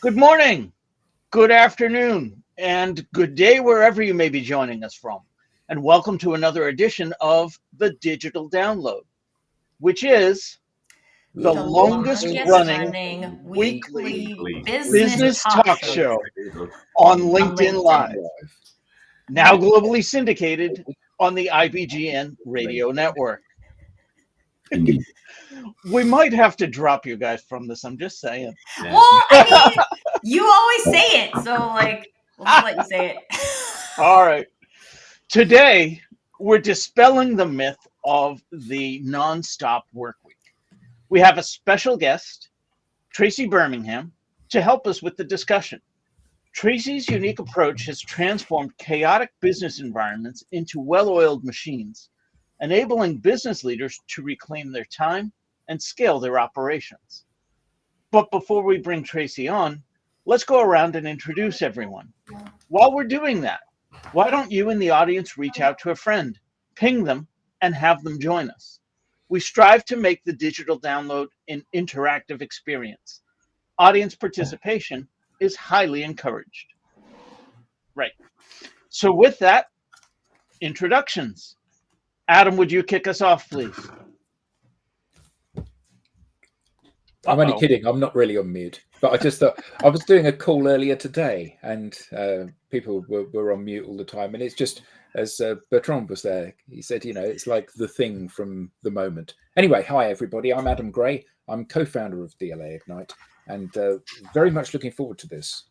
Good morning, good afternoon, and good day wherever you may be joining us from. And welcome to another edition of the Digital Download, which is the The longest longest running running weekly weekly business business talk talk show show on on LinkedIn LinkedIn. Live, now globally syndicated on the IBGN radio network. Indeed. We might have to drop you guys from this, I'm just saying. Well, I mean, you always say it, so we'll just let you say it. All right. Today, we're dispelling the myth of the nonstop work week. We have a special guest, Traci Bermingham, to help us with the discussion. Traci's unique approach has transformed chaotic business environments into well-oiled machines, enabling business leaders to reclaim their time and scale their operations. But before we bring Traci on, let's go around and introduce everyone. While we're doing that, why don't you in the audience reach out to a friend, ping them, and have them join us? We strive to make the digital download an interactive experience. Audience participation is highly encouraged. Right. So with that, introductions. Adam, would you kick us off, please? I'm only kidding. I'm not really on mute, but I just thought I was doing a call earlier today, and people were on mute all the time. And it's just as Bertrand was there, he said, it's like the thing from the moment. Anyway, hi everybody. I'm Adam Gray. I'm co-founder of DLA Ignite, and very much looking forward to this,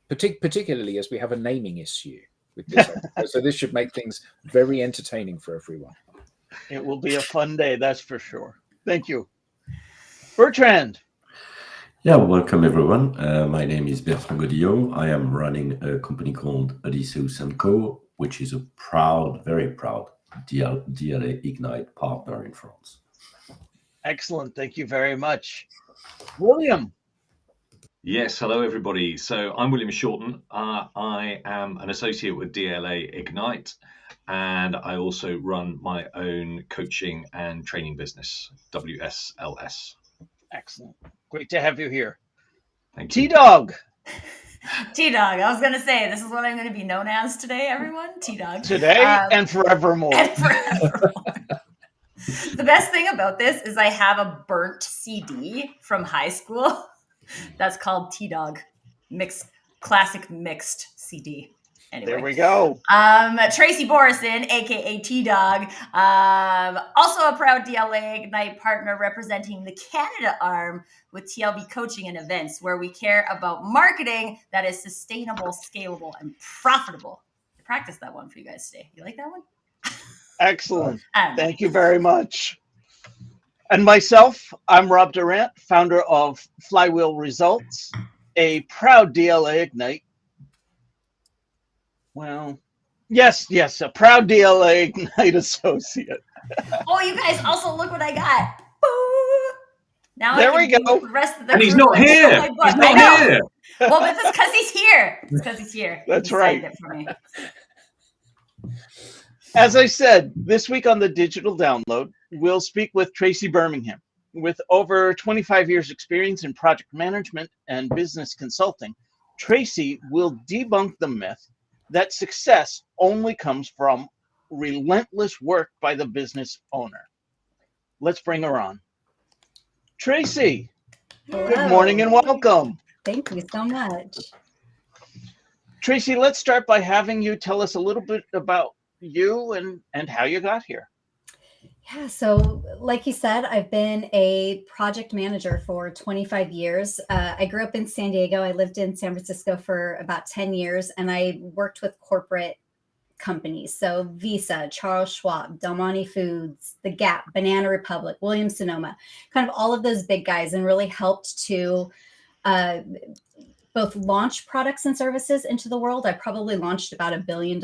particularly as we have a naming issue with this. So this should make things very entertaining for everyone. It will be a fun day, that's for sure. Thank you. Bertrand. Yeah, welcome everyone. My name is Bertrand Godillot. I am running a company called Odysseus & Co., which is a very proud DLA Ignite partner in France. Excellent. Thank you very much. William. Yes, hello everybody. So I'm William Shorten. I am an associate with DLA Ignite, and I also run my own coaching and training business, WSLS. Excellent. Great to have you here. Thank you. T-Dog. T-Dog. I was going to say, this is what I'm going to be known as today, everyone. T-Dog. Today and forevermore. And forevermore. The best thing about this is I have a burnt CD from high school that's called T-Dog. Classic mixed CD. Anyway. There we go. Traci Borison, aka T-Dog, also a proud DLA Ignite partner representing the Canada arm with TLB Coaching and Events, where we care about marketing that is sustainable, scalable, and profitable. I practiced that one for you guys today. You like that one? Excellent. Thank you very much. And myself, I'm Rob Durant, founder of Flywheel Results, a proud DLA Ignite. Well, yes, a proud DLA Ignite associate. Oh, you guys also look what I got. Boo! Now there we go. The rest of the and he's not here. He's not here. Well, but it's because he's here. That's he right. It for me. As I said, this week on the Digital Download, we'll speak with Traci Bermingham. With over 25 years experience in project management and business consulting, Traci will debunk the myth that success only comes from relentless work by the business owner. Let's bring her on. Traci, good morning and welcome. Thank you so much. Traci, let's start by having you tell us a little bit about you and how you got here. Yeah, so like you said, I've been a project manager for 25 years. I grew up in San Diego. I lived in San Francisco for about 10 years, and I worked with corporate companies. So Visa, Charles Schwab, Del Monte Foods, The Gap, Banana Republic, Williams-Sonoma, kind of all of those big guys, and really helped to both launch products and services into the world. I probably launched about $1 billion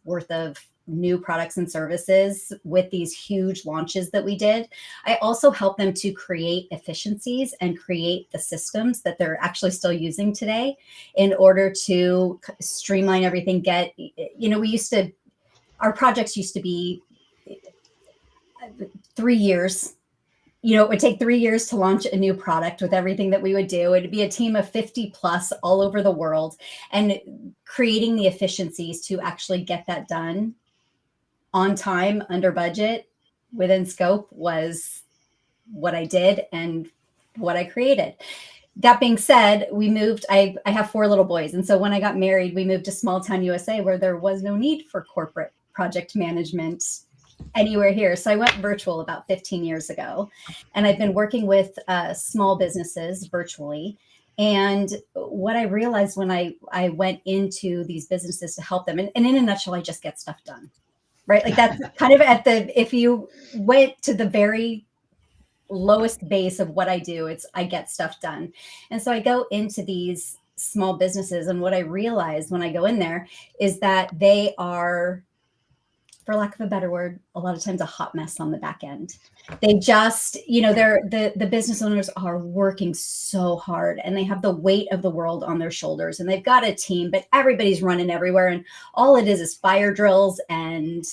worth of new products and services with these huge launches that we did. I also help them to create efficiencies and create the systems that they're actually still using today in order to streamline everything. Our projects used to be 3 years it would take 3 years to launch a new product with everything that we would do. It'd be a team of 50 plus all over the world, and creating the efficiencies to actually get that done on time, under budget, within scope was what I did and what I created. That being said, we moved. I have 4 little boys. And so when I got married, we moved to small town USA, where there was no need for corporate project management anywhere here. So I went virtual about 15 years ago, and I've been working with small businesses virtually. And what I realized when I went into these businesses to help them, and in a nutshell, I just get stuff done, right? Like that's kind of if you went to the very lowest base of what I do, it's I get stuff done. And so I go into these small businesses, and what I realized when I go in there is that they are, for lack of a better word, a lot of times a hot mess on the back end. They just, they're the business owners are working so hard, and they have the weight of the world on their shoulders, and they've got a team, but everybody's running everywhere. And all it is fire drills and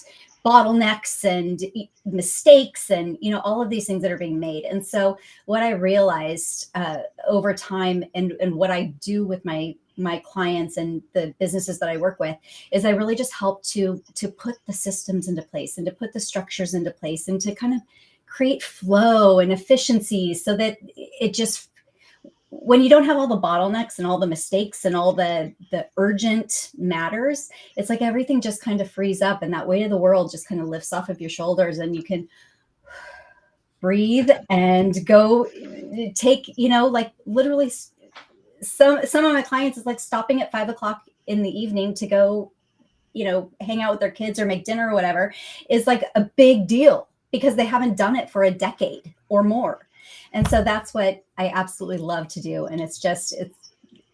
bottlenecks and mistakes and, all of these things that are being made. And so what I realized over time and what I do with my clients and the businesses that I work with is I really just help to put the systems into place and to put the structures into place and to kind of create flow and efficiency, so that it just, when you don't have all the bottlenecks and all the mistakes and all the urgent matters, it's like everything just kind of frees up, and that weight of the world just kind of lifts off of your shoulders, and you can breathe and go take, like literally some of my clients is like stopping at 5 o'clock in the evening to go, hang out with their kids or make dinner or whatever, is like a big deal because they haven't done it for a decade or more. And so that's what I absolutely love to do. And it's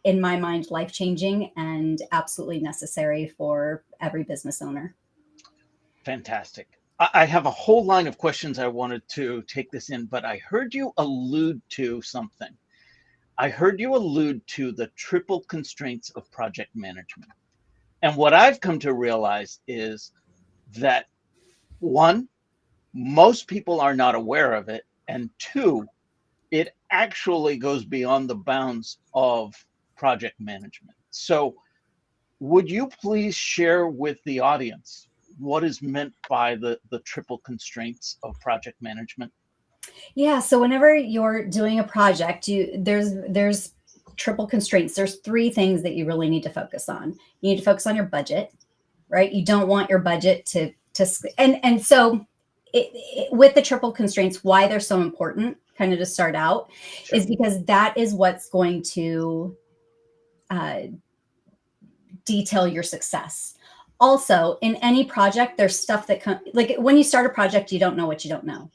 in my mind, life-changing and absolutely necessary for every business owner. Fantastic. I have a whole line of questions I wanted to take this in, but I heard you allude to something. I heard you allude to the triple constraints of project management. And what I've come to realize is that, 1, most people are not aware of it, and 2, it actually goes beyond the bounds of project management. So would you please share with the audience what is meant by the triple constraints of project management? Yeah. So whenever you're doing a project, there's triple constraints. There's 3 things that you really need to focus on. You need to focus on your budget, right? You don't want your budget to and so with the triple constraints, why they're so important, kind of to start out, sure, is because that is what's going to detail your success. Also, in any project, there's stuff that like when you start a project, you don't know what you don't know,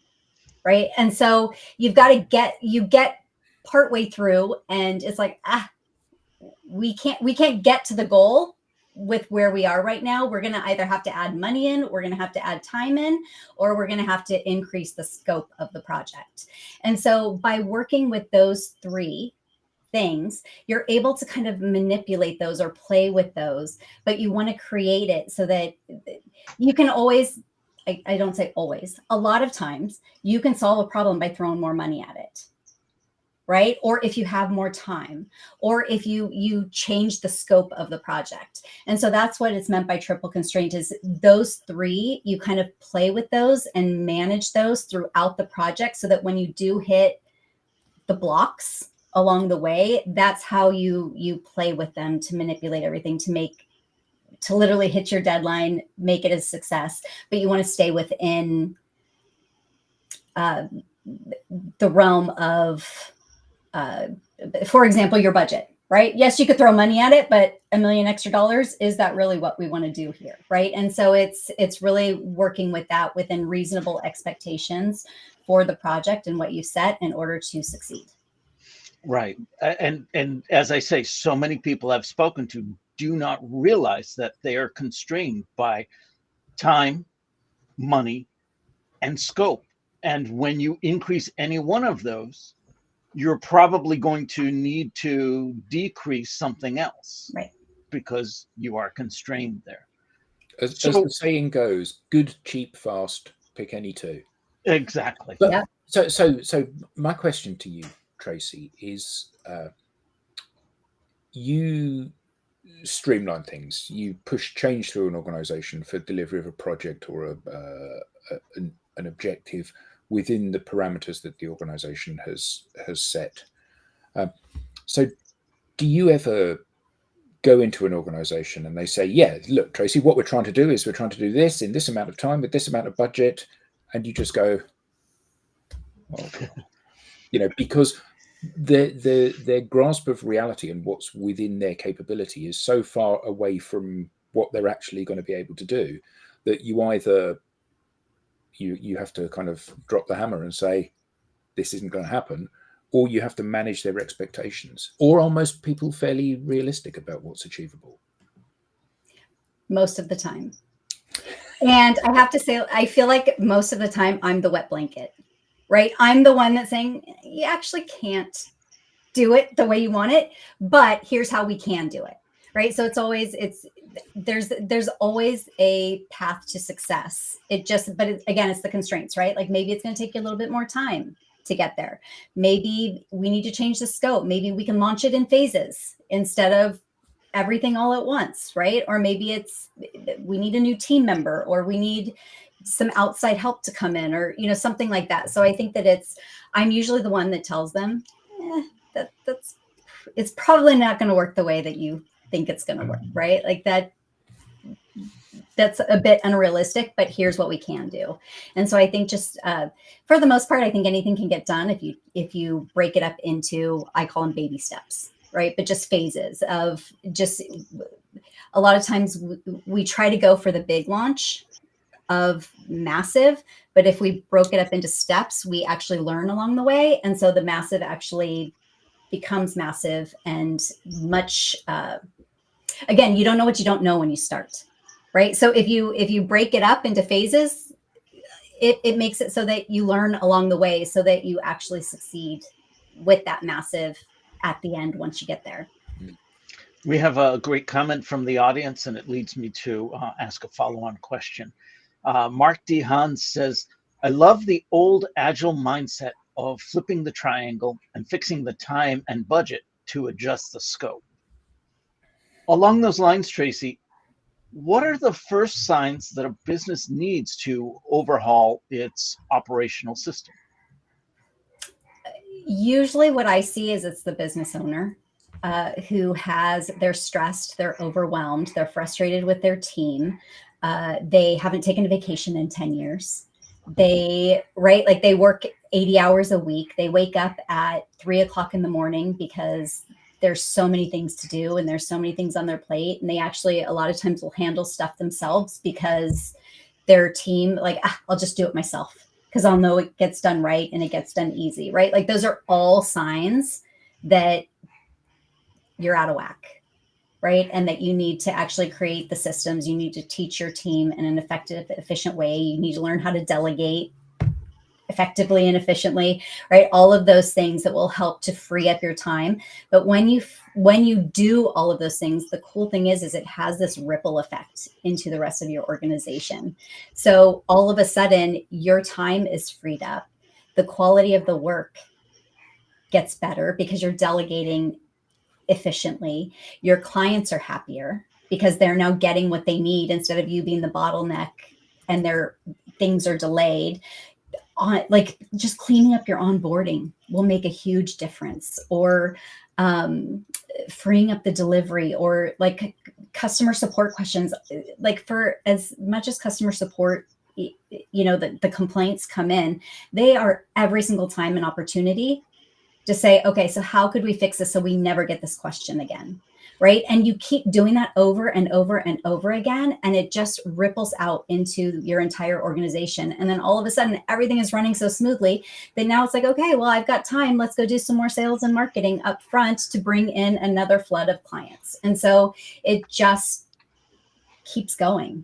right? And so you've got to get partway through, and it's like, we can't get to the goal with where we are right now. We're going to either have to add money in, we're going to have to add time in, or we're going to have to increase the scope of the project. And so by working with those 3 things, you're able to kind of manipulate those or play with those, but you want to create it so that you can always, I don't say always, a lot of times you can solve a problem by throwing more money at it. Right? Or if you have more time, or if you change the scope of the project. And so that's what it's meant by triple constraint, is those 3, you kind of play with those and manage those throughout the project, so that when you do hit the blocks along the way, that's how you play with them to manipulate everything to literally hit your deadline, make it a success. But you want to stay within the realm of, for example, your budget, right? Yes, you could throw money at it, but $1 million extra, is that really what we want to do here? Right. And so it's really working with that within reasonable expectations for the project and what you set in order to succeed. Right. And as I say, so many people I've spoken to do not realize that they are constrained by time, money, and scope. And when you increase any one of those, you're probably going to need to decrease something else, right? Because you are constrained there. As the saying goes, good, cheap, fast, pick any 2. Exactly. But, yeah. So my question to you, Traci, is you streamline things. You push change through an organization for delivery of a project or an objective within the parameters that the organization has set. So do you ever go into an organization and they say, yeah, look, Traci, what we're trying to do is we're trying to do this in this amount of time with this amount of budget, and you just go, oh, because their grasp of reality and what's within their capability is so far away from what they're actually going to be able to do that you either you have to kind of drop the hammer and say this isn't going to happen, or you have to manage their expectations. Or are most people fairly realistic about what's achievable? Most of the time. And I have to say, I feel like most of the time I'm the wet blanket, right? I'm the one that's saying, you actually can't do it the way you want it, but here's how we can do it, right? So there's always a path to success. Again, it's the constraints, right? Like maybe it's going to take you a little bit more time to get there. Maybe we need to change the scope. Maybe we can launch it in phases instead of everything all at once, right? Or maybe we need a new team member, or we need some outside help to come in, or something like that. So I think that I'm usually the one that tells them it's probably not going to work the way that you think it's going to work, right? Like that's a bit unrealistic, but here's what we can do. And so I think just for the most part, I think anything can get done if you break it up into, I call them baby steps, right? But just phases of just a lot of times we try to go for the big launch of massive, but if we broke it up into steps, we actually learn along the way. And so the massive actually becomes massive and much, again, you don't know what you don't know when you start, right? So if you break it up into phases, it makes it so that you learn along the way so that you actually succeed with that massive at the end once you get there. We have a great comment from the audience, and it leads me to ask a follow-on question. Mark D. Hans says, I love the old agile mindset of flipping the triangle and fixing the time and budget to adjust the scope. Along those lines, Traci, what are the first signs that a business needs to overhaul its operational system? Usually what I see is it's the business owner they're stressed, they're overwhelmed, they're frustrated with their team. They haven't taken a vacation in 10 years. They work 80 hours a week. They wake up at 3 o'clock in the morning because there's so many things to do and there's so many things on their plate. And they actually, a lot of times will handle stuff themselves because their team, I'll just do it myself because I'll know it gets done right and it gets done easy, right? Like those are all signs that you're out of whack, right? And that you need to actually create the systems. You need to teach your team in an effective, efficient way. You need to learn how to delegate effectively and efficiently, right? All of those things that will help to free up your time. But when you do all of those things, the cool thing is it has this ripple effect into the rest of your organization. So all of a sudden your time is freed up. The quality of the work gets better because you're delegating efficiently. Your clients are happier because they're now getting what they need instead of you being the bottleneck and their things are delayed. Just cleaning up your onboarding will make a huge difference, or freeing up the delivery, or customer support questions. For as much as customer support, the complaints come in, they are every single time an opportunity to say, okay, so how could we fix this so we never get this question again, right? And you keep doing that over and over and over again, and it just ripples out into your entire organization. And then all of a sudden, everything is running so smoothly that now it's like, okay, well, I've got time. Let's go do some more sales and marketing up front to bring in another flood of clients. And so it just keeps going.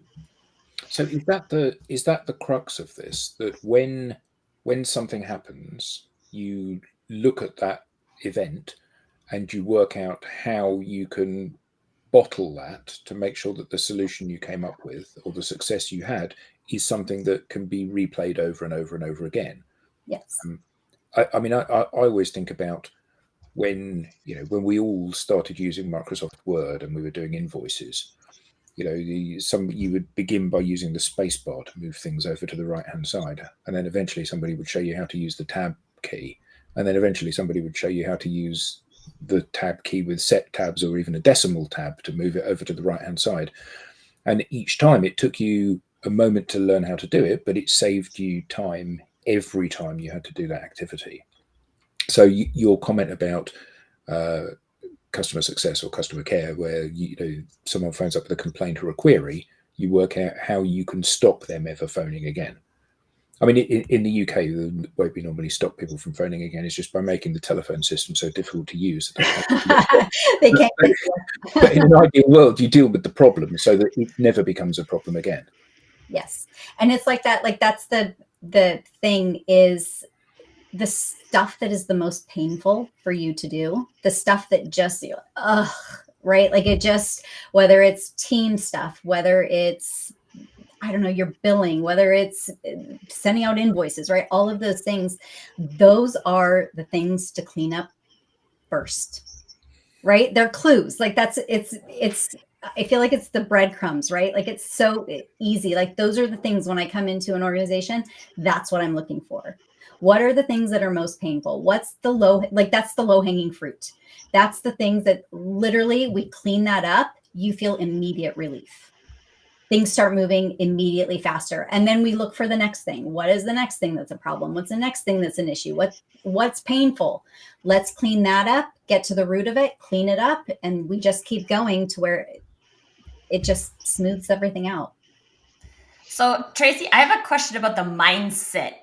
So is that the crux of this? That when something happens, you look at that event and you work out how you can bottle that to make sure that the solution you came up with or the success you had is something that can be replayed over and over and over again. Yes. I mean, I always think about when we all started using Microsoft Word and we were doing invoices. You would begin by using the space bar to move things over to the right hand side, and then eventually somebody would show you how to use the tab key, and then eventually somebody would show you how to use the tab key with set tabs or even a decimal tab to move it over to the right hand side. And each time it took you a moment to learn how to do it, but it saved you time every time you had to do that activity. So your comment about customer success or customer care, where someone phones up with a complaint or a query, you work out how you can stop them ever phoning again. I mean, in the UK, the way we normally stop people from phoning again is just by making the telephone system so difficult to use that they can't. But in an ideal world, you deal with the problem so that it never becomes a problem again. Yes, and it's like that. Like that's the thing is the stuff that is the most painful for you to do. The stuff that just right? Like it just, whether it's team stuff, whether it's, I don't know, your billing, whether it's sending out invoices, right? All of those things, those are the things to clean up first, right? They're clues. Like it's, I feel like it's the breadcrumbs, right? Like it's so easy. Like those are the things when I come into an organization, that's what I'm looking for. What are the things that are most painful? What's the that's the low hanging fruit. That's the things that literally we clean that up. You feel immediate relief. Things start moving immediately faster. And then we look for the next thing. What is the next thing that's a problem? What's the next thing that's an issue? What's painful? Let's clean that up, get to the root of it, clean it up. And we just keep going to where it just smooths everything out. So Traci, I have a question about the mindset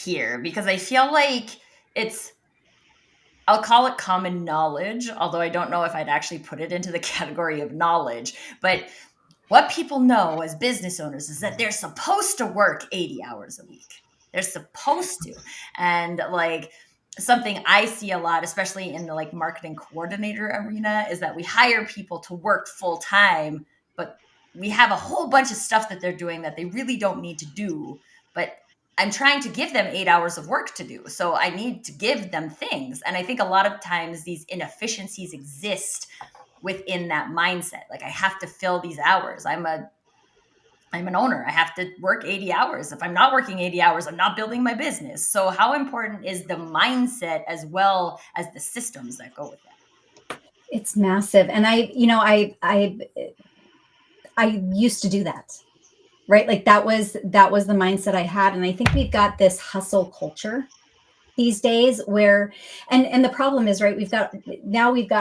here, because I feel like I'll call it common knowledge, although I don't know if I'd actually put it into the category of knowledge. But what people know as business owners is that they're supposed to work 80 hours a week. They're supposed to. And like something I see a lot, especially in the like marketing coordinator arena, is that we hire people to work full time, but we have a whole bunch of stuff that they're doing that they really don't need to do. But I'm trying to give them 8 hours of work to do. So I need to give them things. And I think a lot of times these inefficiencies exist within that mindset. Like I have to fill these hours. I'm an owner. I have to work 80 hours. If I'm not working 80 hours, I'm not building my business. So how important is the mindset as well as the systems that go with that? It's massive. And I used to do that, right? Like that was the mindset I had. And I think we've got this hustle culture these days where, and the problem is, right, we've got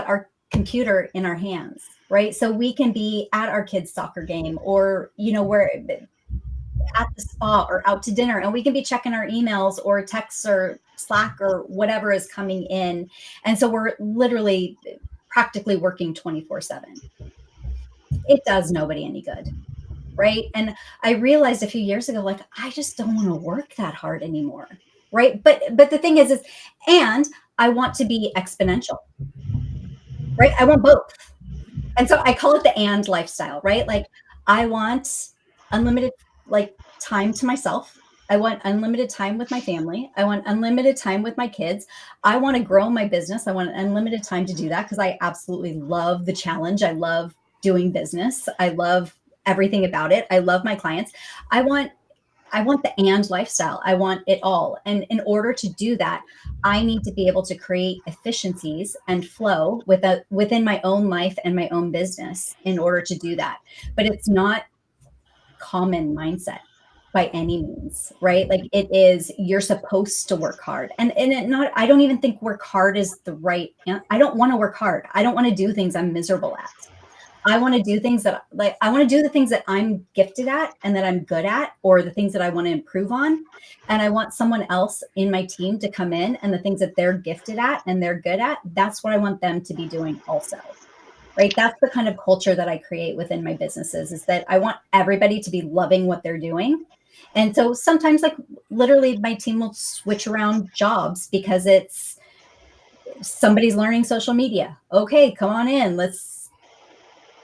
our computer in our hands, right? So we can be at our kids' soccer game, or, we're at the spa or out to dinner, and we can be checking our emails or texts or Slack or whatever is coming in. And so we're literally practically working 24/7. It does nobody any good, right? And I realized a few years ago, like, I just don't want to work that hard anymore, right? But the thing is and I want to be exponential, right? I want both. And so I call it the and lifestyle, right? Like I want unlimited time to myself. I want unlimited time with my family. I want unlimited time with my kids. I want to grow my business. I want unlimited time to do that because I absolutely love the challenge. I love doing business. I love everything about it. I love my clients. I want the and lifestyle. I want it all. And in order to do that, I need to be able to create efficiencies and flow within my own life and my own business in order to do that. But it's not common mindset by any means, right? Like it is, you're supposed to work hard. And I don't even think work hard is the right, I don't want to work hard. I don't want to do things I'm miserable at. I want to do things I want to do the things that I'm gifted at and that I'm good at, or the things that I want to improve on. And I want someone else in my team to come in and the things that they're gifted at and they're good at, that's what I want them to be doing also, right? That's the kind of culture that I create within my businesses, is that I want everybody to be loving what they're doing. And so sometimes like literally my team will switch around jobs because somebody's learning social media. Okay, come on in. Let's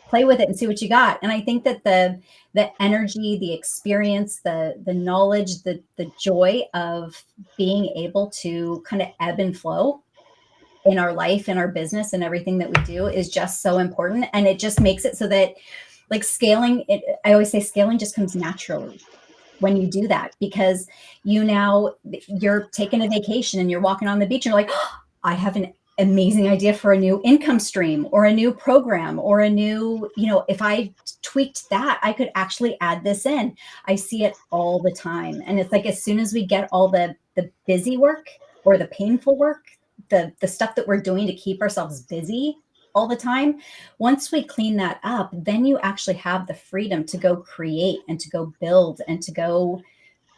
play with it and see what you got. And I think that the energy, the experience, the knowledge, the joy of being able to kind of ebb and flow in our life, in our business, and everything that we do is just so important. And it just makes it so that, like, scaling, I always say scaling just comes naturally when you do that, because you're taking a vacation and you're walking on the beach and you're like, oh, I have an amazing idea for a new income stream or a new program or a new, if I tweaked that, I could actually add this in. I see it all the time. And it's like, as soon as we get all the busy work or the painful work, the stuff that we're doing to keep ourselves busy all the time, once we clean that up, then you actually have the freedom to go create and to go build and to go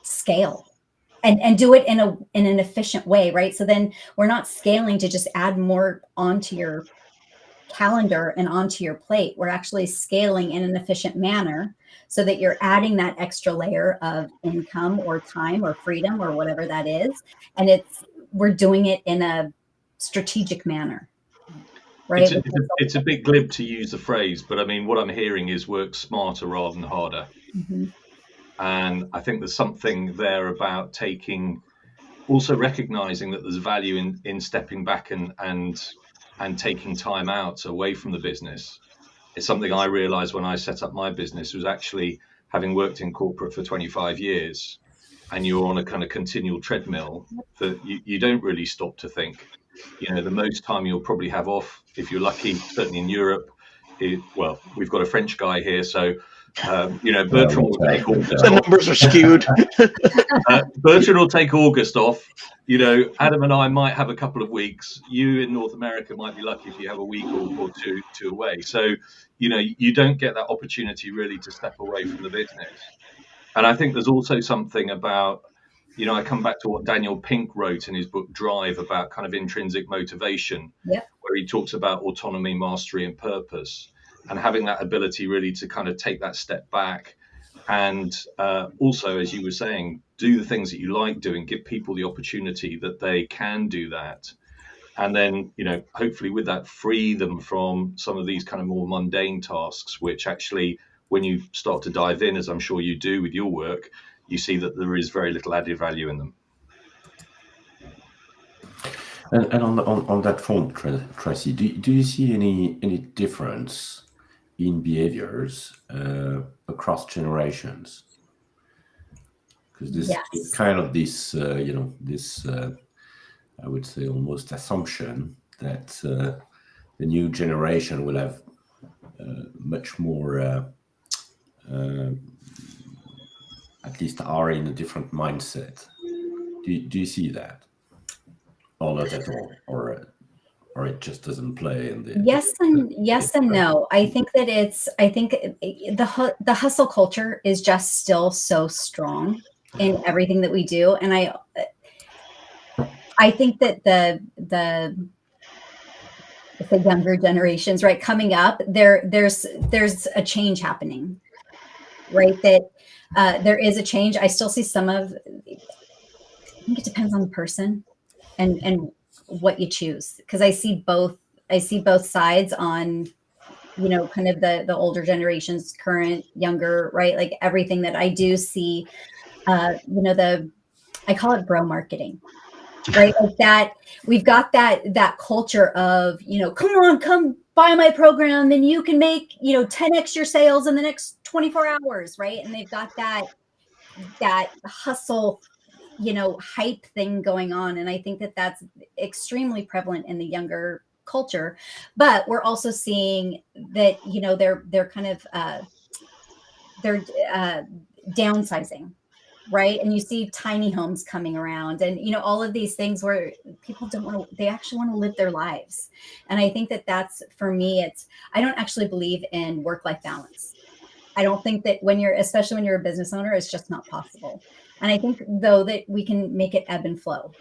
scale. And do it in an efficient way, right? So then we're not scaling to just add more onto your calendar and onto your plate. We're actually scaling in an efficient manner so that you're adding that extra layer of income or time or freedom or whatever that is. And we're doing it in a strategic manner, right? It's a bit glib to use the phrase, but I mean, what I'm hearing is work smarter rather than harder. Mm-hmm. And I think there's something there about also recognizing that there's value in stepping back and taking time out away from the business. It's something I realized when I set up my business, was actually having worked in corporate for 25 years and you're on a kind of continual treadmill that you don't really stop to think. The most time you'll probably have off, if you're lucky, certainly in Europe, we've got a French guy here, so Bertrand will take August. The numbers are skewed. Bertrand will take August off. Adam and I might have a couple of weeks. You in North America might be lucky if you have a week or two away. So, you don't get that opportunity really to step away from the business. And I think there's also something about, I come back to what Daniel Pink wrote in his book Drive about kind of intrinsic motivation, where he talks about autonomy, mastery, and purpose. And having that ability really to kind of take that step back and also, as you were saying, do the things that you like doing, give people the opportunity that they can do that. And then, hopefully with that, free them from some of these kind of more mundane tasks, which actually, when you start to dive in, as I'm sure you do with your work, you see that there is very little added value in them. And on that front, Traci, do you see any difference in behaviors across generations? Because this kind of this I would say almost assumption that the new generation will have much more at least are in a different mindset. Do you see that, or not at all, or it just doesn't play in the yes and no. I think that the hustle culture is just still so strong in everything that we do, and I think that the younger generations, right, coming up, there's a change happening, right? That there is a change. I still see I think it depends on the person and what you choose, because I see both sides on, kind of the older generations, current, younger, right? Like everything that I do see, I call it bro marketing, right? Like that, we've got that culture of, come buy my program and you can make, 10x your sales in the next 24 hours, right? And they've got that hustle, hype thing going on. And I think that that's extremely prevalent in the younger culture, but we're also seeing that, they're kind of, they're downsizing, right? And you see tiny homes coming around and, all of these things where people they actually want to live their lives. And I think that that's, for me, I don't actually believe in work-life balance. I don't think that especially when you're a business owner, it's just not possible. And I think, though, that we can make it ebb and flow,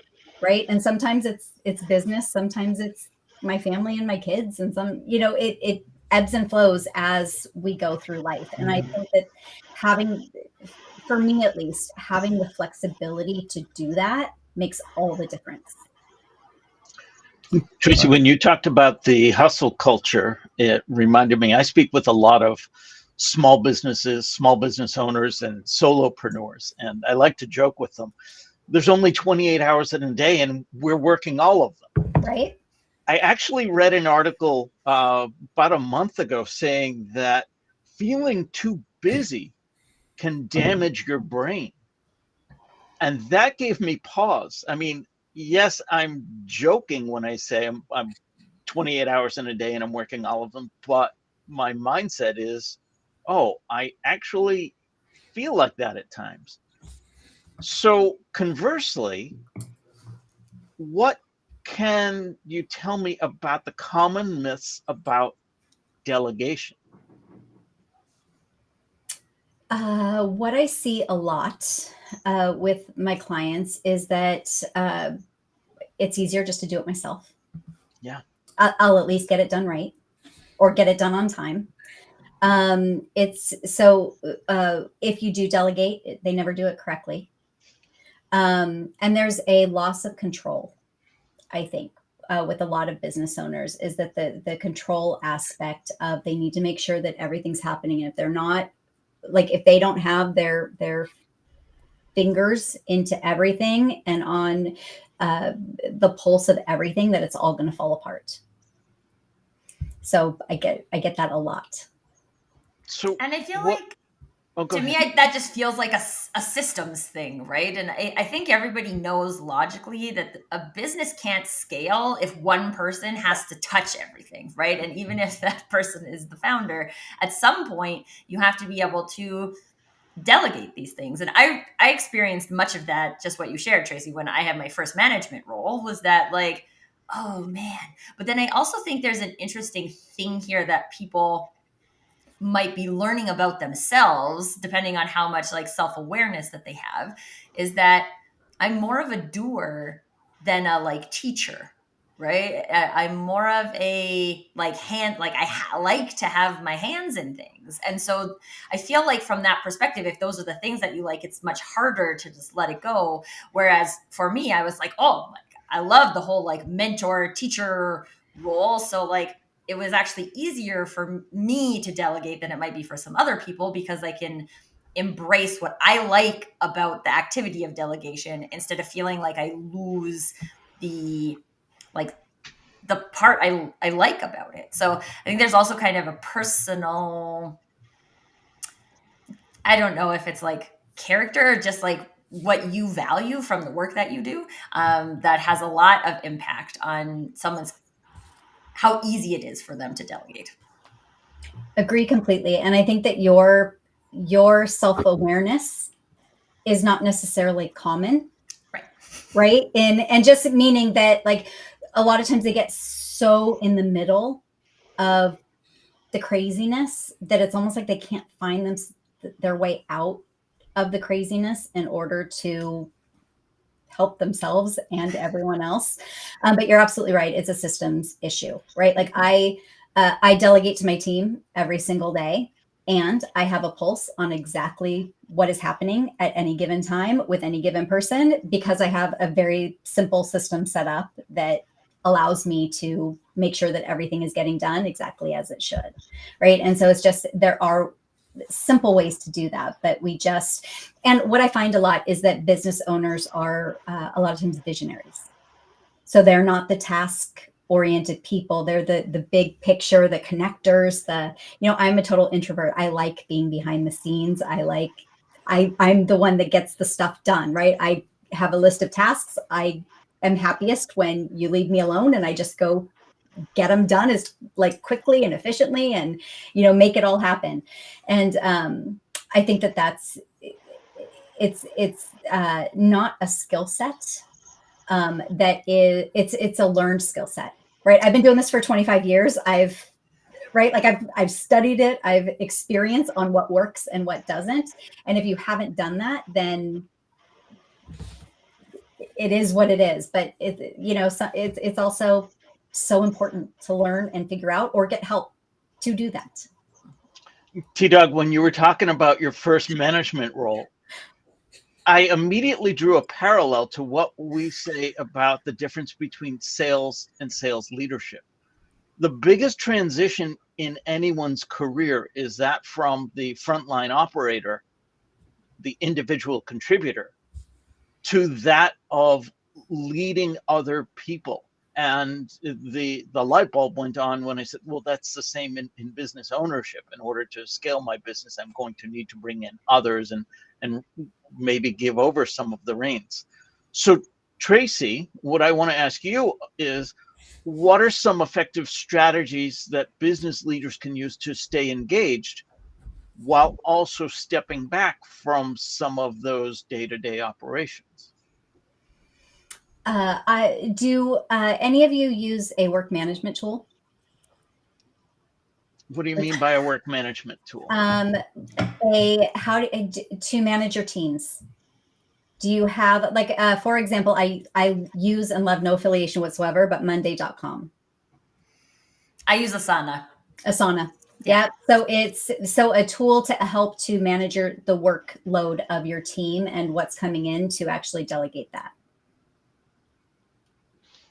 right? And sometimes it's business, sometimes it's my family and my kids, and it ebbs and flows as we go through life. And I think that for me at least, having the flexibility to do that makes all the difference. Traci, when you talked about the hustle culture, it reminded me, I speak with a lot of small businesses, small business owners, and solopreneurs. And I like to joke with them. There's only 28 hours in a day, and we're working all of them. Right. I actually read an article about a month ago saying that feeling too busy can damage your brain. And that gave me pause. I mean, yes, I'm joking when I say I'm 28 hours in a day and I'm working all of them, but my mindset is, oh, I actually feel like that at times. So conversely, what can you tell me about the common myths about delegation? What I see a lot with my clients is that it's easier just to do it myself. Yeah. I'll at least get it done right or get it done on time. It's so if you do delegate, they never do it correctly. And there's a loss of control, I think, with a lot of business owners, is that the control aspect of they need to make sure that everything's happening. And if they're not, like, if they don't have their fingers into everything and on the pulse of everything, that it's all going to fall apart. So I get that a lot. So, And I feel what, like, go to me, ahead. that just feels like a systems thing, right? And I think everybody knows logically that a business can't scale if one person has to touch everything, right? And even if that person is the founder, at some point you have to be able to delegate these things. And I experienced much of that, just what you shared, Traci, when I had my first management role, was that like, oh man. But then I also think there's an interesting thing here that people might be learning about themselves, depending on how much like self-awareness that they have, is that I'm more of a doer than a like teacher, right? I'm more of a like like to have my hands in things. And so I feel like from that perspective, if those are the things that you like, it's much harder to just let it go. Whereas for me, I was like, oh, like, I love the whole like mentor teacher role. So like, it was actually easier for me to delegate than it might be for some other people, because I can embrace what I like about the activity of delegation instead of feeling like I lose the part I like about it. So I think there's also kind of a personal, I don't know if it's like character or just like what you value from the work that you do, that has a lot of impact on someone's, how easy it is for them to delegate. Agree completely. And I think that your self-awareness is not necessarily common. Right. And just meaning that like a lot of times they get so in the middle of the craziness that it's almost like they can't find their way out of the craziness in order to help themselves and everyone else. But you're absolutely right. It's a systems issue, right? Like I delegate to my team every single day, and I have a pulse on exactly what is happening at any given time with any given person, because I have a very simple system set up that allows me to make sure that everything is getting done exactly as it should, right? And so it's just, there are simple ways to do that, but and what I find a lot is that business owners are a lot of times visionaries. So they're not the task oriented people. They're the big picture, the connectors, I'm a total introvert. I like being behind the scenes. I'm the one that gets the stuff done, right? I have a list of tasks. I am happiest when you leave me alone and I just go get them done as like quickly and efficiently and, make it all happen. And I think it's not a skill set. It's a learned skill set, right? I've been doing this for 25 years. I've studied it. I've experienced on what works and what doesn't. And if you haven't done that, then it is what it is. But it's also so important to learn and figure out or get help to do that. T-Dog, when you were talking about your first management role, I immediately drew a parallel to what we say about the difference between sales and sales leadership. The biggest transition in anyone's career is that from the frontline operator, the individual contributor, to that of leading other people. And the light bulb went on when I said, well, that's the same in business ownership. In order to scale my business, I'm going to need to bring in others and maybe give over some of the reins. So Traci, what I want to ask you is, what are some effective strategies that business leaders can use to stay engaged while also stepping back from some of those day-to-day operations? Any of you use a work management tool? What do you mean by a work management tool? To manage your teams? Do you have, like, for example, I use and love no affiliation whatsoever, but Monday.com. I use Asana. Yeah. So it's a tool to help to manage the workload of your team and what's coming in to actually delegate that.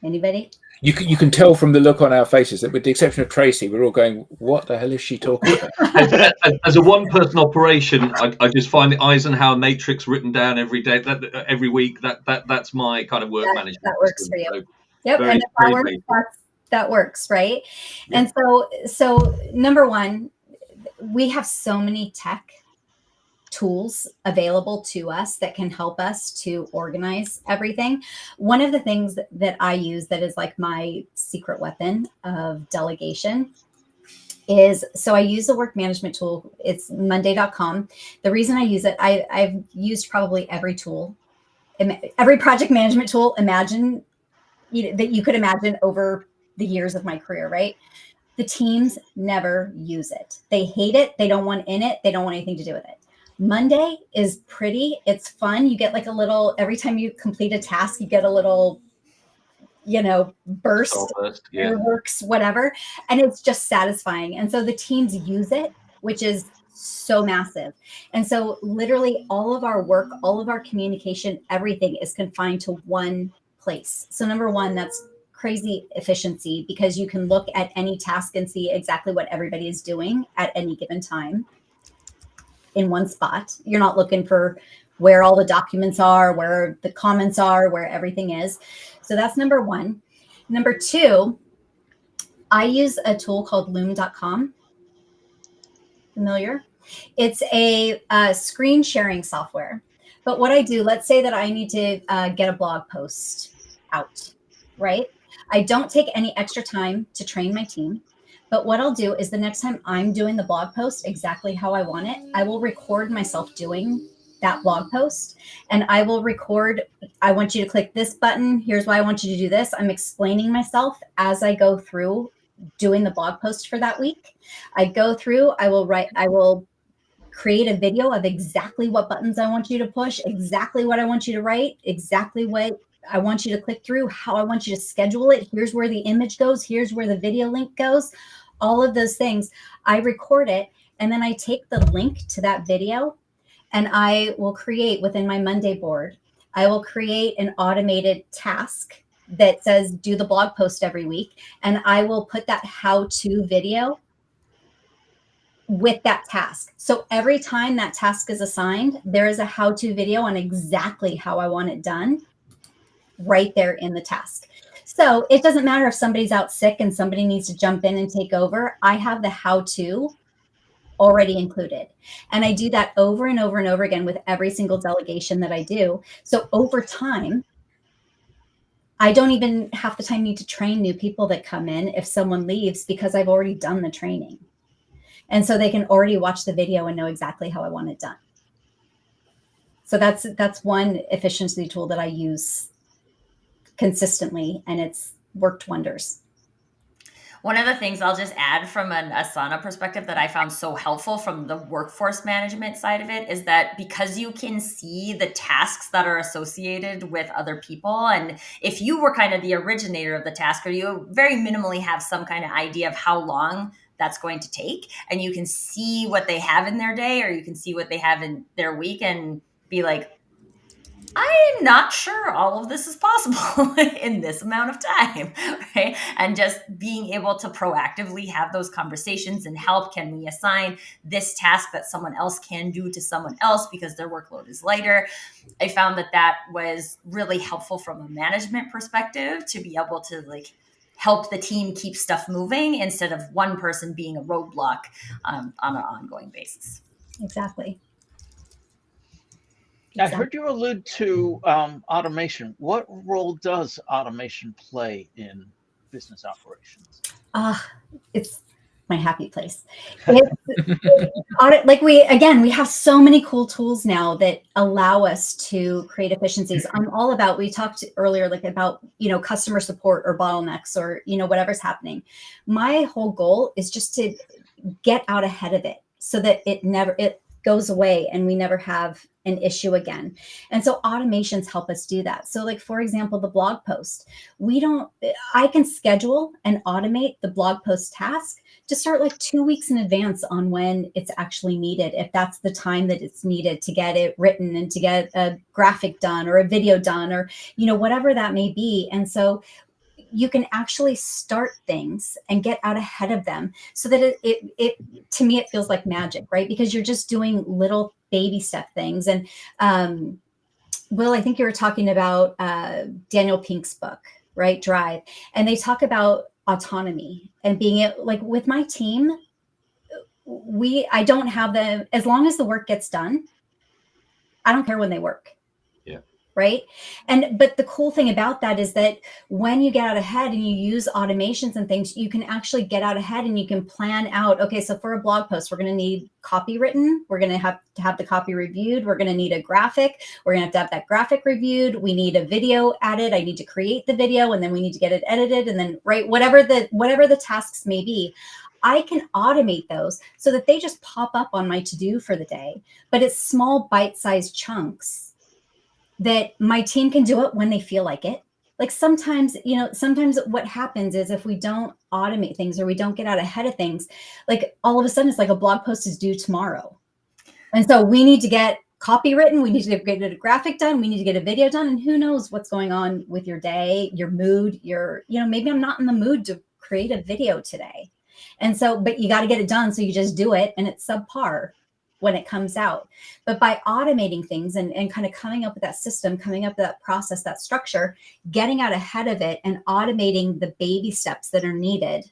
Anybody? You can tell from the look on our faces that, with the exception of Traci, we're all going, what the hell is she talking about? As a one-person operation, I just find the Eisenhower matrix written down every day, every week. That's my kind of work management. That works for you. So yep, and that works, right? Yeah. And so number one, we have so many tech tools available to us that can help us to organize everything. One of the things that I use that is like my secret weapon of delegation is, so I use the work management tool. It's Monday.com. The reason I use it, I've used probably every tool, every project management tool that you could imagine over the years of my career, right? The teams never use it. They hate it. They don't want in it. They don't want anything to do with it. Monday is pretty. It's fun. You get like a little, every time you complete a task, you get a little, burst, fireworks, whatever. And it's just satisfying. And so the teams use it, which is so massive. And so literally all of our work, all of our communication, everything is confined to one place. So number one, that's crazy efficiency, because you can look at any task and see exactly what everybody is doing at any given time in one spot. You're not looking for where all the documents are, where the comments are, where everything is. So that's number one. Number two, I use a tool called loom.com. Familiar? It's a screen sharing software. But what I do, let's say that I need to get a blog post out, right? I don't take any extra time to train my team. But what I'll do is the next time I'm doing the blog post exactly how I want it, I will record myself doing that blog post, and I will record, I want you to click this button. Here's why I want you to do this. I'm explaining myself as I go through doing the blog post for that week. I go through, I will create a video of exactly what buttons I want you to push, exactly what I want you to write, exactly what I want you to click through, how I want you to schedule it. Here's where the image goes. Here's where the video link goes. All of those things. I record it, and then I take the link to that video, and I will create within my Monday board, I will create an automated task that says do the blog post every week. And I will put that how-to video with that task. So every time that task is assigned, there is a how-to video on exactly how I want it done right there in the task. So it doesn't matter if somebody's out sick and somebody needs to jump in and take over. I have the how-to already included. And I do that over and over and over again with every single delegation that I do. So over time, I don't even half the time need to train new people that come in if someone leaves, because I've already done the training. And so they can already watch the video and know exactly how I want it done. So that's one efficiency tool that I use consistently, and it's worked wonders. One of the things I'll just add from an Asana perspective that I found so helpful from the workforce management side of it is that because you can see the tasks that are associated with other people, and if you were kind of the originator of the task, or you very minimally have some kind of idea of how long that's going to take, and you can see what they have in their day, or you can see what they have in their week, and be like, I'm not sure all of this is possible in this amount of time, right? And just being able to proactively have those conversations and help. Can we assign this task that someone else can do to someone else because their workload is lighter? I found that was really helpful from a management perspective to be able to help the team keep stuff moving instead of one person being a roadblock on an ongoing basis. Exactly. I heard you allude to automation. What role does automation play in business operations? It's my happy place. We have so many cool tools now that allow us to create efficiencies. I'm all about, we talked earlier, about, customer support or bottlenecks or, whatever's happening. My whole goal is just to get out ahead of it so that it goes away and we never have an issue again. And so automations help us do that. So for example, the blog post, I can schedule and automate the blog post task to start 2 weeks in advance on when it's actually needed. If that's the time that it's needed to get it written and to get a graphic done or a video done or, whatever that may be. And so you can actually start things and get out ahead of them so that it to me, it feels like magic, right? Because you're just doing little baby step things. And Will, I think you were talking about Daniel Pink's book, right? Drive. And they talk about autonomy and being with my team, I don't have them, as long as the work gets done, I don't care when they work. Right. But the cool thing about that is that when you get out ahead and you use automations and things, you can actually get out ahead and you can plan out, okay, so for a blog post, we're going to need copy written. We're going to have the copy reviewed. We're going to need a graphic. We're going to have that graphic reviewed. We need a video added. I need to create the video and then we need to get it edited. And then, right, whatever the tasks may be, I can automate those so that they just pop up on my to-do for the day, but it's small bite-sized chunks that my team can do it when they feel like it. Sometimes what happens is if we don't automate things or we don't get out ahead of things, all of a sudden it's a blog post is due tomorrow. And so we need to get copy written. We need to get a graphic done. We need to get a video done. And who knows what's going on with your day, your mood, maybe I'm not in the mood to create a video today. And so, but you got to get it done. So you just do it and it's subpar when it comes out. But by automating things and kind of coming up with that system, coming up with that process, that structure, getting out ahead of it and automating the baby steps that are needed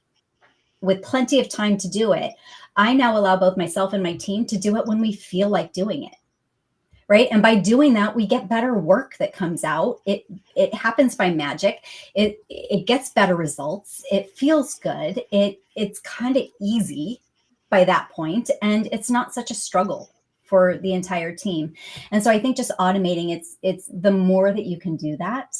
with plenty of time to do it, I now allow both myself and my team to do it when we feel like doing it. Right. And by doing that, we get better work that comes out. It happens by magic. It gets better results. It feels good. It's kind of easy by that point, and it's not such a struggle for the entire team. And so I think just automating, it's the more that you can do that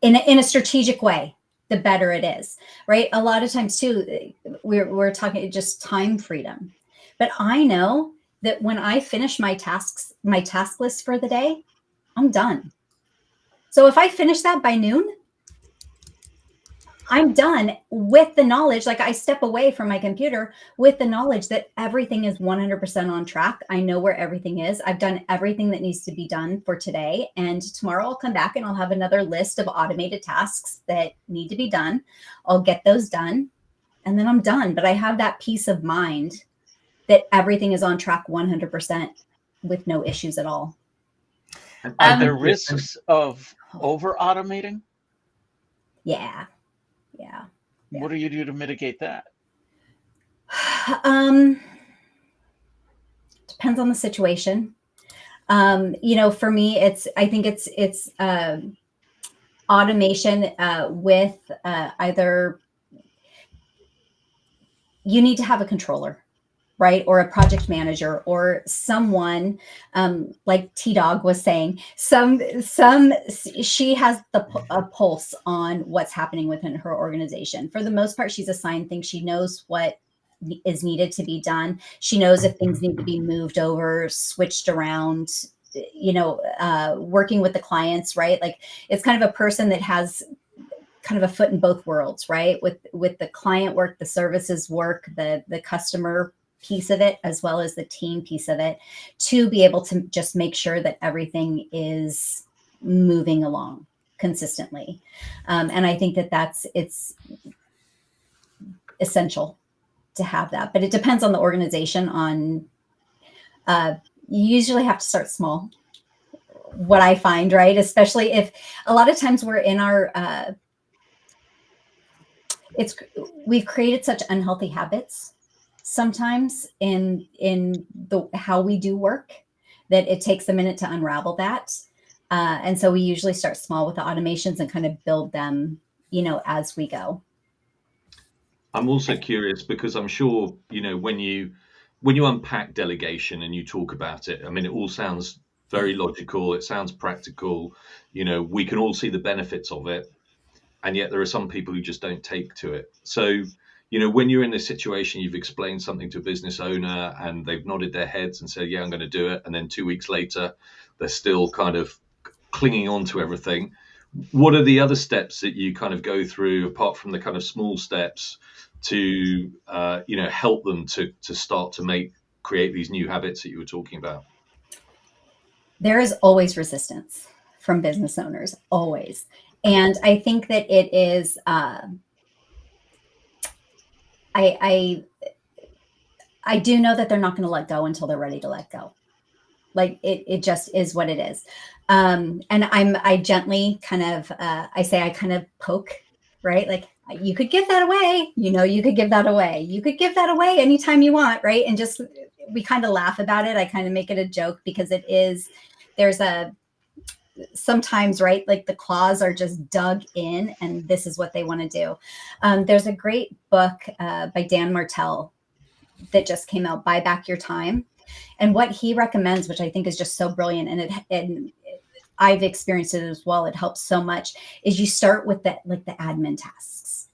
in a strategic way, the better it is, right? A lot of times too, we're talking just time freedom, but I know that when I finish my task list for the day, I'm done. So if I finish that by noon, I'm done with the knowledge, I step away from my computer with the knowledge that everything is 100% on track. I know where everything is. I've done everything that needs to be done for today. And tomorrow I'll come back and I'll have another list of automated tasks that need to be done. I'll get those done and then I'm done. But I have that peace of mind that everything is on track 100% with no issues at all. Are there risks of over automating? Yeah. What do you do to mitigate that? Depends on the situation. For me, I think it's automation with either you need to have a controller, right? Or a project manager or someone like T-Dog was saying, she has a pulse on what's happening within her organization. For the most part, she's assigned things. She knows what is needed to be done. She knows if things need to be moved over, switched around, working with the clients, right? It's kind of a person that has kind of a foot in both worlds, right? With the client work, the services work, the customer piece of it, as well as the team piece of it, to be able to just make sure that everything is moving along consistently. And I think that it's essential to have that, but it depends on the organization. You usually have to start small, what I find, right? Especially if a lot of times we're in our, we've created such unhealthy habits sometimes in how we do work, that it takes a minute to unravel that. And so we usually start small with the automations and kind of build them, as we go. I'm also curious because I'm sure, when you unpack delegation and you talk about it, I mean, it all sounds very logical. It sounds practical. We can all see the benefits of it. And yet there are some people who just don't take to it. So, when you're in this situation, you've explained something to a business owner and they've nodded their heads and said, yeah, I'm going to do it. And then 2 weeks later, they're still kind of clinging on to everything. What are the other steps that you kind of go through, apart from the kind of small steps, to help them to start to create these new habits that you were talking about? There is always resistance from business owners, always. And I think that it is, I do know that they're not going to let go until they're ready to let go. Like it just is what it is. And I gently kind of, I kind of poke, right? Like, you could give that away. You could give that away. You could give that away anytime you want, right? And just, we kind of laugh about it. I kind of make it a joke because sometimes, right, like the claws are just dug in and this is what they want to do. There's a great book by Dan Martell that just came out, Buy Back Your Time. And what he recommends, which I think is just so brilliant, and I've experienced it as well, it helps so much, is you start with the admin tasks,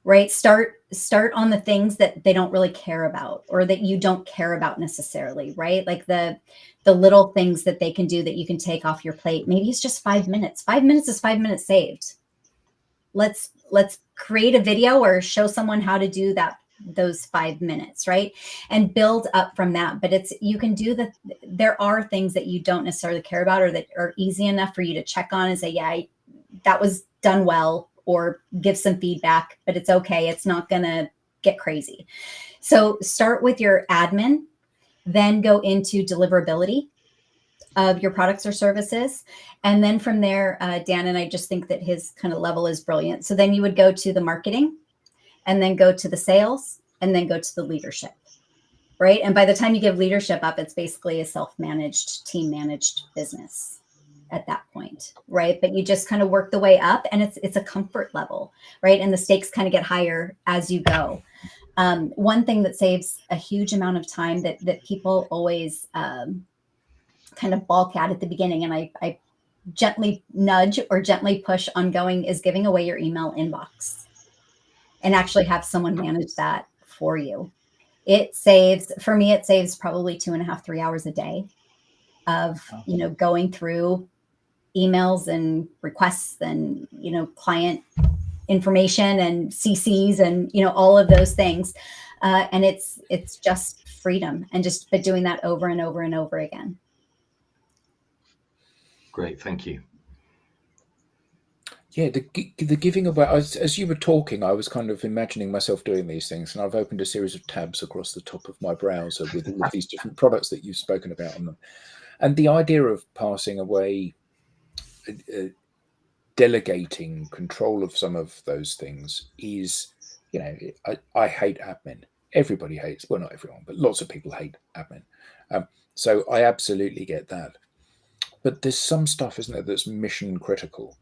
right? Start on the things that they don't really care about, or that you don't care about necessarily, right? Like the little things that they can do that you can take off your plate. Maybe it's just 5 minutes. 5 minutes is 5 minutes saved. Let's create a video or show someone how to do those 5 minutes, right? And build up from that. But you can do there are things that you don't necessarily care about, or that are easy enough for you to check on and say, yeah, that was done well, or give some feedback, but it's okay. It's not going to get crazy. So start with your admin, then go into deliverability of your products or services. And then from there, Dan, and I just think that his kind of level is brilliant. So then you would go to the marketing, and then go to the sales, and then go to the leadership, right? And by the time you give leadership up, it's basically a self-managed, team-managed business at that point, right? But you just kind of work the way up, and it's a comfort level, right? And the stakes kind of get higher as you go. One thing that saves a huge amount of time that people always kind of balk at the beginning, and I gently nudge or gently push on going, is giving away your email inbox. And actually have someone manage that for you. For me, it saves probably 2.5, 3 hours a day of, going through emails and requests and, client information and CCs and, all of those things. And it's just freedom, and but doing that over and over and over again. Great. Thank you. Yeah, the giving away, as you were talking, I was kind of imagining myself doing these things, and I've opened a series of tabs across the top of my browser with all of these different products that you've spoken about on them. And the idea of passing away, delegating control of some of those things is, I hate admin. Everybody hates, well, not everyone, but lots of people hate admin. So I absolutely get that. But there's some stuff, isn't there, that's mission critical.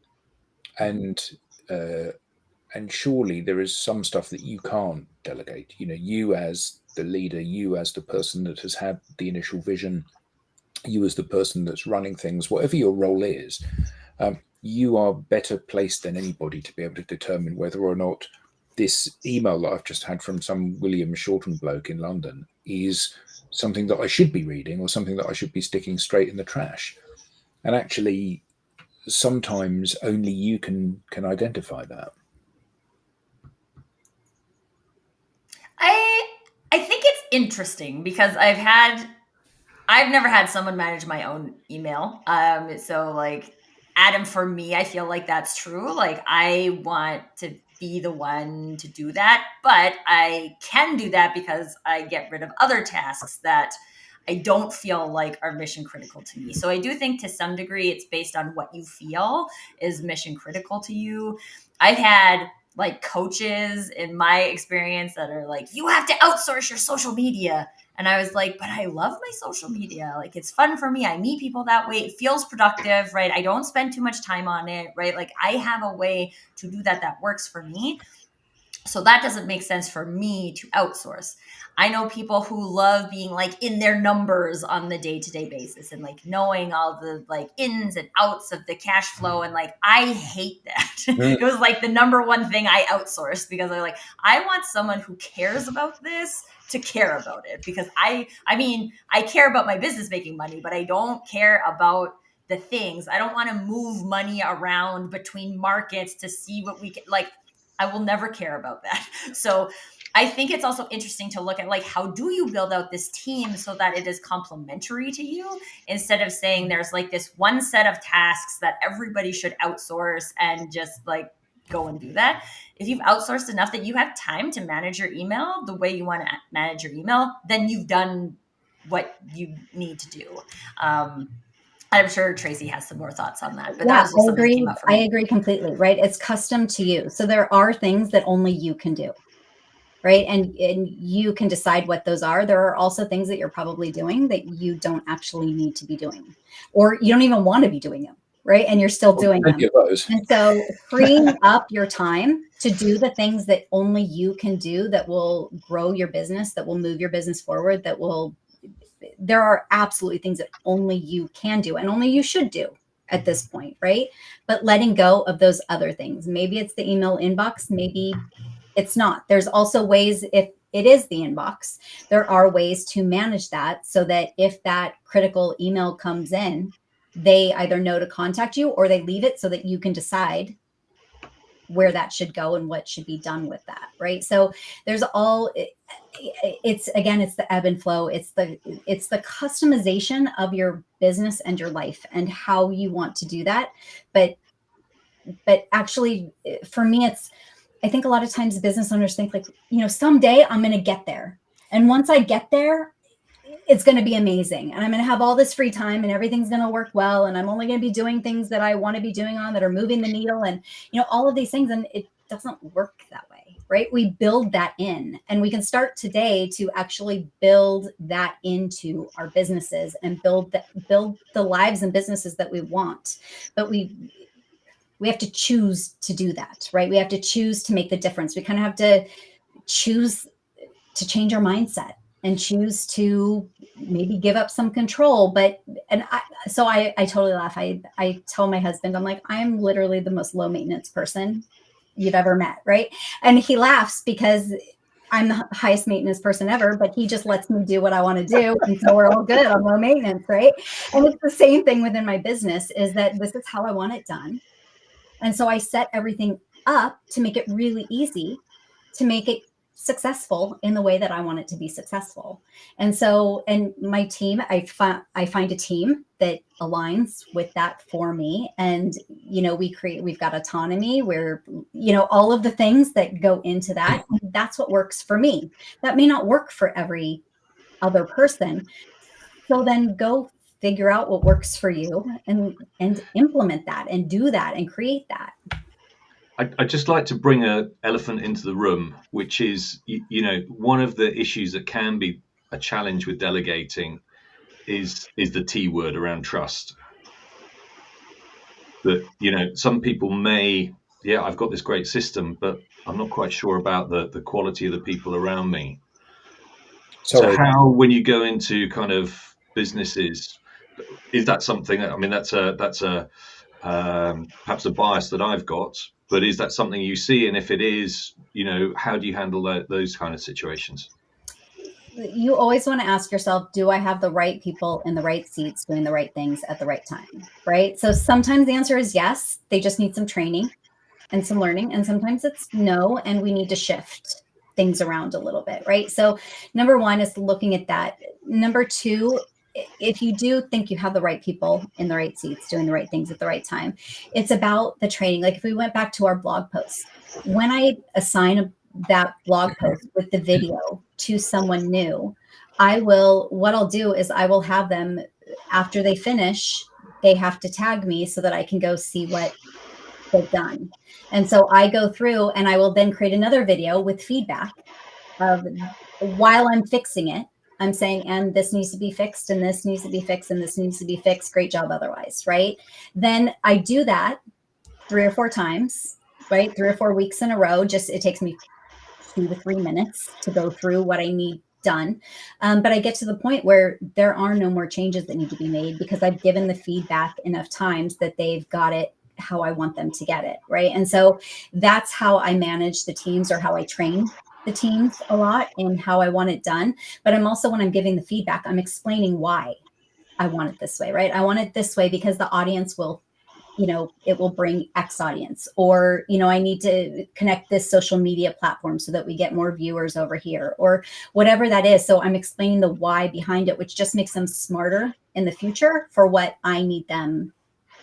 And surely there is some stuff that you can't delegate. You as the leader, you as the person that has had the initial vision, you as the person that's running things, whatever your role is, you are better placed than anybody to be able to determine whether or not this email that I've just had from some William Shorten bloke in London is something that I should be reading or something that I should be sticking straight in the trash. And actually, sometimes only you can identify that. I think it's interesting because I've never had someone manage my own email. So like Adam, for me, I feel like that's true. Like I want to be the one to do that, but I can do that because I get rid of other tasks that I don't feel like are mission critical to me. So I do think to some degree it's based on what you feel is mission critical to you. I've had like coaches in my experience that are like, you have to outsource your social media. And I was like, but I love my social media. Like it's fun for me. I meet people that way. It feels productive, right? I don't spend too much time on it, right? Like I have a way to do that works for me. So that doesn't make sense for me to outsource. I know people who love being like in their numbers on the day-to-day basis and like knowing all the like ins and outs of the cash flow. And like, I hate that. It was like the number one thing I outsourced because I want someone who cares about this to care about it, because I mean, I care about my business making money, but I don't care about the things. I don't want to move money around between markets to see what we can, like, I will never care about that. So I think it's also interesting to look at like, how do you build out this team so that it is complementary to you, instead of saying there's like this one set of tasks that everybody should outsource and just like go and do that. If you've outsourced enough that you have time to manage your email the way you want to manage your email, then you've done what you need to do. I'm sure Traci has some more thoughts on that, but yeah, that was something that came up for me. I agree completely, right? It's custom to you. So there are things that only you can do, right? And you can decide what those are. There are also things that you're probably doing that you don't actually need to be doing, or you don't even want to be doing them, right? And you're still doing them. And so freeing up your time to do the things that only you can do, that will grow your business, that will move your business forward, there are absolutely things that only you can do and only you should do at this point, right? But letting go of those other things. Maybe it's the email inbox, maybe it's not. There's also ways, if it is the inbox, there are ways to manage that so that if that critical email comes in, they either know to contact you or they leave it so that you can decide where that should go and what should be done with that, right? So there's it's the ebb and flow. It's the customization of your business and your life and how you want to do that. But actually, for me, I think a lot of times business owners think like, someday I'm going to get there. And once I get there, it's going to be amazing. And I'm going to have all this free time and everything's going to work well. And I'm only going to be doing things that I want to be doing that are moving the needle and, all of these things. And it doesn't work that way, right? We build that in, and we can start today to actually build that into our businesses and build the lives and businesses that we want. But we have to choose to do that, right? We have to choose to make the difference. We kind of have to choose to change our mindset and choose to maybe give up some control. I totally laugh. I tell my husband, I'm like, I'm literally the most low maintenance person you've ever met, right? And he laughs because I'm the highest maintenance person ever, but he just lets me do what I want to do. And so we're all good on low maintenance, right? And it's the same thing within my business, is that this is how I want it done. And so I set everything up to make it really easy, to make it successful in the way that I want it to be successful. And so, and my team, I find a team that aligns with that for me. And, we've got autonomy where, all of the things that go into that, that's what works for me. That may not work for every other person. So then go figure out what works for you and implement that and do that and create that. I'd just like to bring an elephant into the room, which is, one of the issues that can be a challenge with delegating is the T word around trust. That, some people may, I've got this great system, but I'm not quite sure about the quality of the people around me. So how, when you go into kind of businesses, is that something that, that's perhaps a bias that I've got, but is that something you see? And if it is, how do you handle those kind of situations? You always want to ask yourself, do I have the right people in the right seats doing the right things at the right time, right? So sometimes the answer is yes, they just need some training and some learning. And sometimes it's no, and we need to shift, things around a little bit, right? So number one is looking at that. Number two, if you do think you have the right people in the right seats doing the right things at the right time, it's about the training. Like if we went back to our blog post, when I assign that blog post with the video to someone new, what I'll do is I will have them, after they finish, they have to tag me so that I can go see what they've done. And so I go through and I will then create another video with feedback of, while I'm fixing it, I'm saying, and this needs to be fixed, and this needs to be fixed, and this needs to be fixed. Great job otherwise, right? Then I do that 3 or 4 times, right? 3 or 4 weeks in a row. Just, it takes me 2 to 3 minutes to go through what I need done. But I get to the point where there are no more changes that need to be made because I've given the feedback enough times that they've got it how I want them to get it, right? And so that's how I manage the teams, or how I train the teams a lot, and how I want it done. But I'm also, when I'm giving the feedback, I'm explaining why I want it this way, right? I want it this way because the audience will, it will bring X audience, or, I need to connect this social media platform so that we get more viewers over here, or whatever that is. So I'm explaining the why behind it, which just makes them smarter in the future for what I need them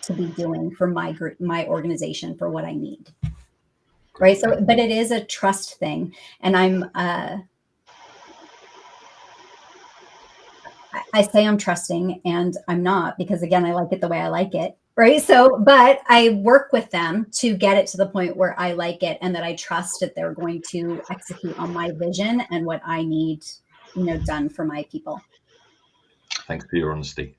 to be doing for my group, my organization, for what I need. Right. So, but it is a trust thing. And I say I'm trusting, and I'm not, because again, I like it the way I like it. Right. So, but I work with them to get it to the point where I like it, and that I trust that they're going to execute on my vision and what I need, done for my people. Thanks for your honesty.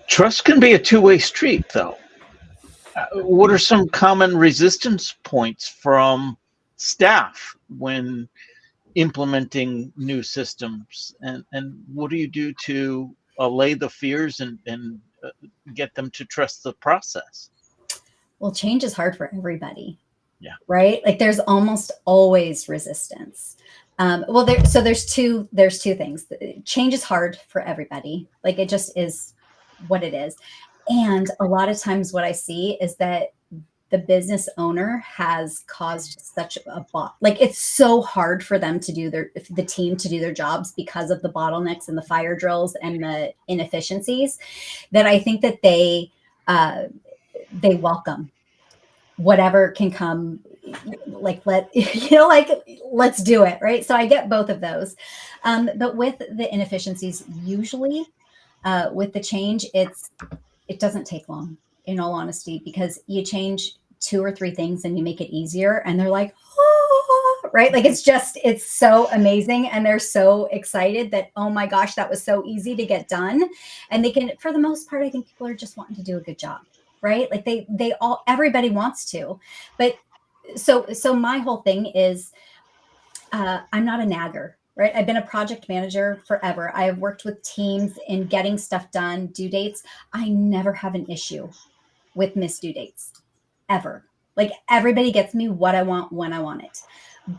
Trust can be a two-way street, though. What are some common resistance points from staff when implementing new systems, and what do you do to allay the fears and get them to trust the process? Well, change is hard for everybody. Yeah. Right. Like there's almost always resistance. There's two things. Change is hard for everybody. Like it just is what it is. And a lot of times what I see is that the business owner has caused such a like it's so hard for them to do the team to do their jobs because of the bottlenecks and the fire drills and the inefficiencies, that I think that they welcome whatever can come. Like let's do it, right? So I get both of those, but with the inefficiencies, usually with the change, it doesn't take long, in all honesty, because you change 2 or 3 things and you make it easier, and they're like, oh, right? Like it's so amazing, and they're so excited that, oh my gosh, that was so easy to get done. And they can, for the most part, I think people are just wanting to do a good job, right? Like everybody wants to, but so my whole thing is, I'm not a nagger, right? I've been a project manager forever. I have worked with teams in getting stuff done, due dates. I never have an issue with missed due dates, ever. Like everybody gets me what I want when I want it.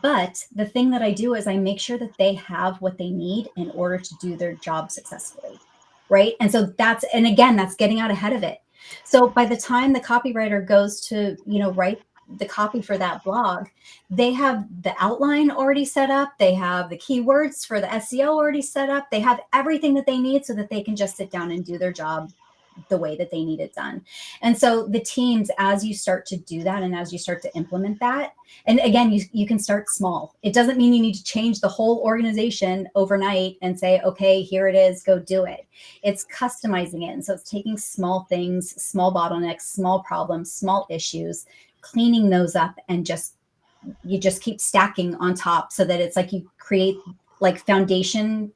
But the thing that I do is I make sure that they have what they need in order to do their job successfully, right? And so that's getting out ahead of it. So by the time the copywriter goes to, write the copy for that blog, they have the outline already set up. They have the keywords for the SEO already set up. They have everything that they need so that they can just sit down and do their job the way that they need it done. And so the teams, as you start to do that and as you start to implement that, and again, you can start small. It doesn't mean you need to change the whole organization overnight and say, okay, here it is, go do it. It's customizing it. And so it's taking small things, small bottlenecks, small problems, small issues, cleaning those up, and you just keep stacking on top, so that it's like you create like foundation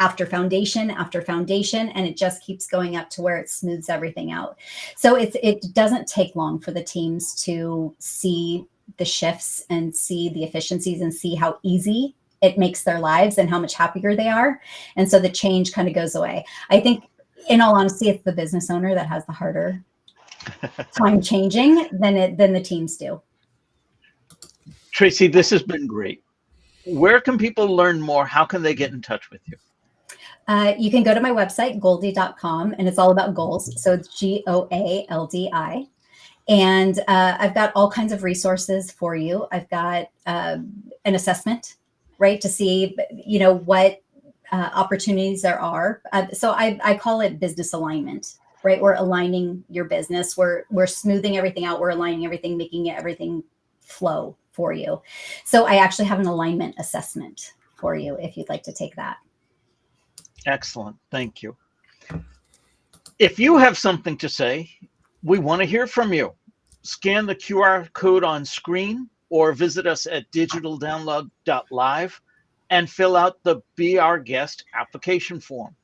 after foundation after foundation, and it just keeps going up to where it smooths everything out. So it doesn't take long for the teams to see the shifts and see the efficiencies and see how easy it makes their lives and how much happier they are. And so the change kind of goes away. I think, in all honesty, it's the business owner that has the harder time changing than the teams do. Traci, this has been great. Where can people learn more? How can they get in touch with you? You can go to my website, goldi.com, and it's all about goals. So it's GOALDI. And I've got all kinds of resources for you. I've got an assessment, right, to see, what opportunities there are. So I call it business alignment, right? We're aligning your business. We're smoothing everything out. We're aligning everything, making everything flow for you. So I actually have an alignment assessment for you if you'd like to take that. Excellent. Thank you. If you have something to say, we want to hear from you. Scan the QR code on screen or visit us at digitaldownload.live and fill out the Be Our Guest application form.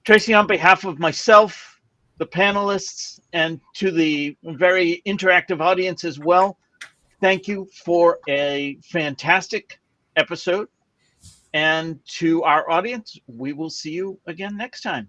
Traci, on behalf of myself, the panelists, and to the very interactive audience as well, thank you for a fantastic episode. And to our audience, we will see you again next time.